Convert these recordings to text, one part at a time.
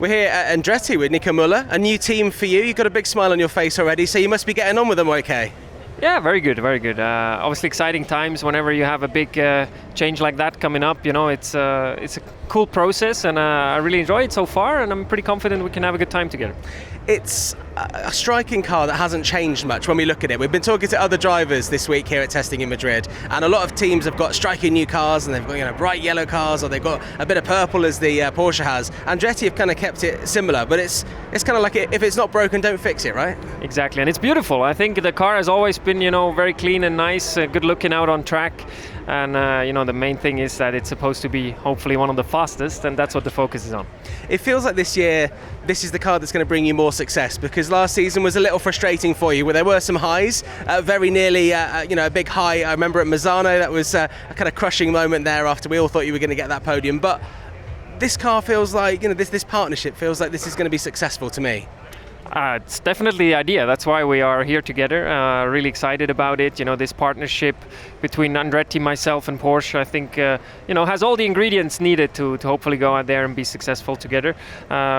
We're here at Andretti with Nico Müller, a new team for you. You've got a big smile on your face already, so you must be getting on with them okay. Yeah, very good, very good. Obviously exciting times whenever you have a big change like that coming up. You know, it's a cool process, and I really enjoy it so far, and I'm pretty confident we can have a good time together. It's a striking car that hasn't changed much when we look at it. We've been talking to other drivers this week here at testing in Madrid, and a lot of teams have got striking new cars, and they've got bright yellow cars, or they've got a bit of purple as the Porsche has. Andretti have kind of kept it similar, but it's kind of like if it's not broken, don't fix it, right? Exactly, and it's beautiful. I think the car has always been, very clean and nice, good looking out on track. And the main thing is that it's supposed to be hopefully one of the fastest, and that's what the focus is on. It feels like this year, this is the car that's going to bring you more success, because last season was a little frustrating for you, where there were some highs, very nearly, a big high. I remember at Misano, that was a kind of crushing moment there after we all thought you were going to get that podium. But this car feels like, this partnership feels like this is going to be successful to me. It's definitely the idea. That's why we are here together. Really excited about it. This partnership between Andretti, myself, and Porsche, I think, has all the ingredients needed to hopefully go out there and be successful together.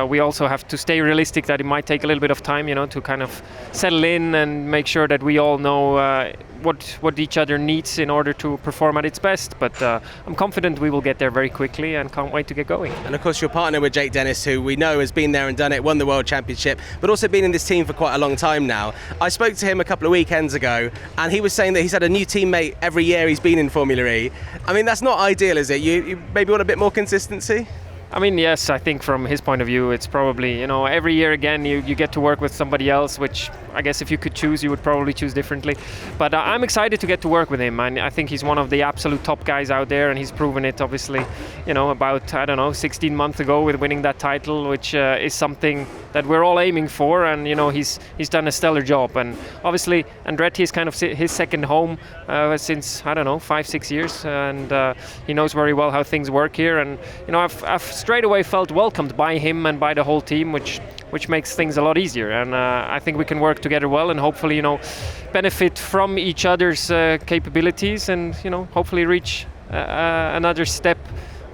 We also have to stay realistic that it might take a little bit of time, to kind of settle in and make sure that we all know what each other needs in order to perform at its best. But I'm confident we will get there very quickly and can't wait to get going. And of course, your partner with Jake Dennis, who we know has been there and done it, won the World Championship, but also been in this team for quite a long time now. I spoke to him a couple of weekends ago, and he was saying that he's had a new teammate every year he's been in Formula E. I mean, that's not ideal, is it? You maybe want a bit more consistency? I mean, yes, I think from his point of view, it's probably, every year again, you get to work with somebody else, which I guess if you could choose, you would probably choose differently. But I'm excited to get to work with him. And I think he's one of the absolute top guys out there, and he's proven it, obviously, about, 16 months ago with winning that title, which is something that we're all aiming for. And, he's done a stellar job. And obviously, Andretti is kind of his second home since, 5-6 years. And he knows very well how things work here. And, I've straight away felt welcomed by him and by the whole team, which makes things a lot easier. And I think we can work together well and hopefully, benefit from each other's capabilities and, hopefully reach another step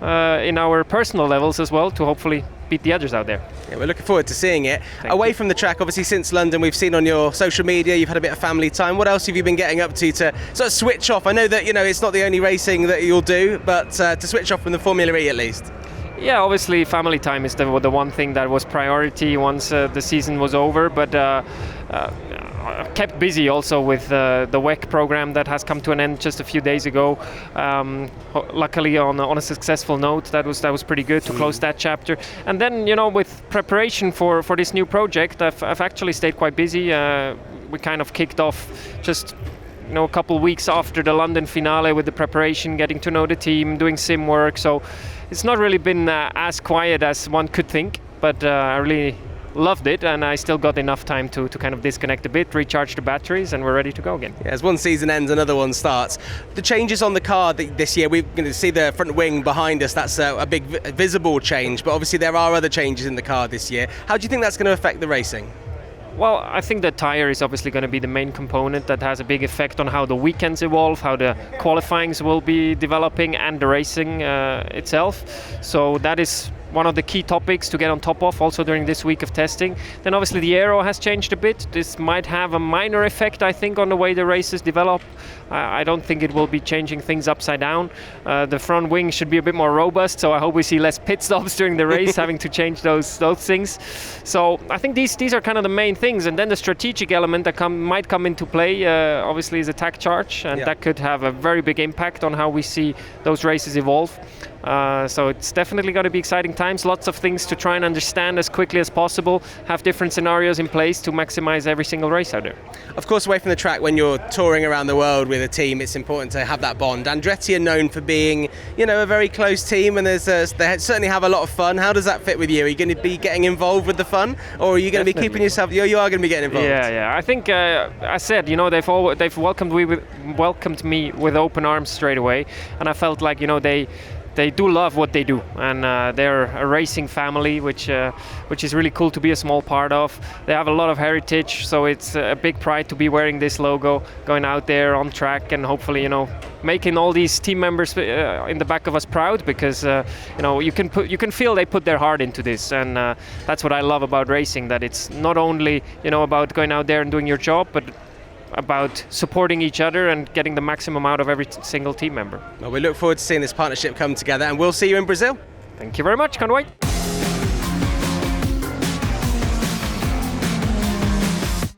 in our personal levels as well to hopefully beat the others out there. Yeah, we're looking forward to seeing it. Away from the track, obviously since London, we've seen on your social media, you've had a bit of family time. What else have you been getting up to sort of switch off? I know that, it's not the only racing that you'll do, but to switch off from the Formula E at least. Yeah, obviously family time is the one thing that was priority once the season was over, but kept busy also with the WEC program that has come to an end just a few days ago. Luckily on a successful note, that was pretty good to close that chapter. And then, with preparation for this new project, I've actually stayed quite busy. We kind of kicked off just a couple weeks after the London finale with the preparation, getting to know the team, doing sim work. So it's not really been as quiet as one could think, but I really loved it, and I still got enough time to kind of disconnect a bit, recharge the batteries, and we're ready to go again. Yeah, as one season ends, another one starts. The changes on the car this year, we're going to see the front wing behind us. That's a big visible change, but obviously there are other changes in the car this year. How do you think that's going to affect the racing? Well, I think the tire is obviously going to be the main component that has a big effect on how the weekends evolve, how the qualifyings will be developing, and the racing itself. So that is one of the key topics to get on top of also during this week of testing. Then obviously the aero has changed a bit. This might have a minor effect, I think, on the way the races develop. I don't think it will be changing things upside down. The front wing should be a bit more robust, so I hope we see less pit stops during the race having to change those things. So I think these are kind of the main things. And then the strategic element that might come into play obviously is attack charge, and that could have a very big impact on how we see those races evolve. So it's definitely going to be exciting times, lots of things to try and understand as quickly as possible, have different scenarios in place to maximize every single race out there. Of course, away from the track, when you're touring around the world with a team, it's important to have that bond. Andretti are known for being, a very close team, and they certainly have a lot of fun. How does that fit with you? Are you going to be getting involved with the fun, or are you going to be keeping yourself? You are going to be getting involved. Yeah. I think I said, they've welcomed me with open arms straight away, and I felt like, they do love what they do, and they're a racing family, which is really cool to be a small part of. They have a lot of heritage, so it's a big pride to be wearing this logo, going out there on track, and hopefully, you know, making all these team members in the back of us proud, because you know, you can feel they put their heart into this, and that's what I love about racing. That it's not only, you know, about going out there and doing your job, but about supporting each other and getting the maximum out of every single team member. Well, we look forward to seeing this partnership come together, and we'll see you in Brazil. Thank you very much, can't wait.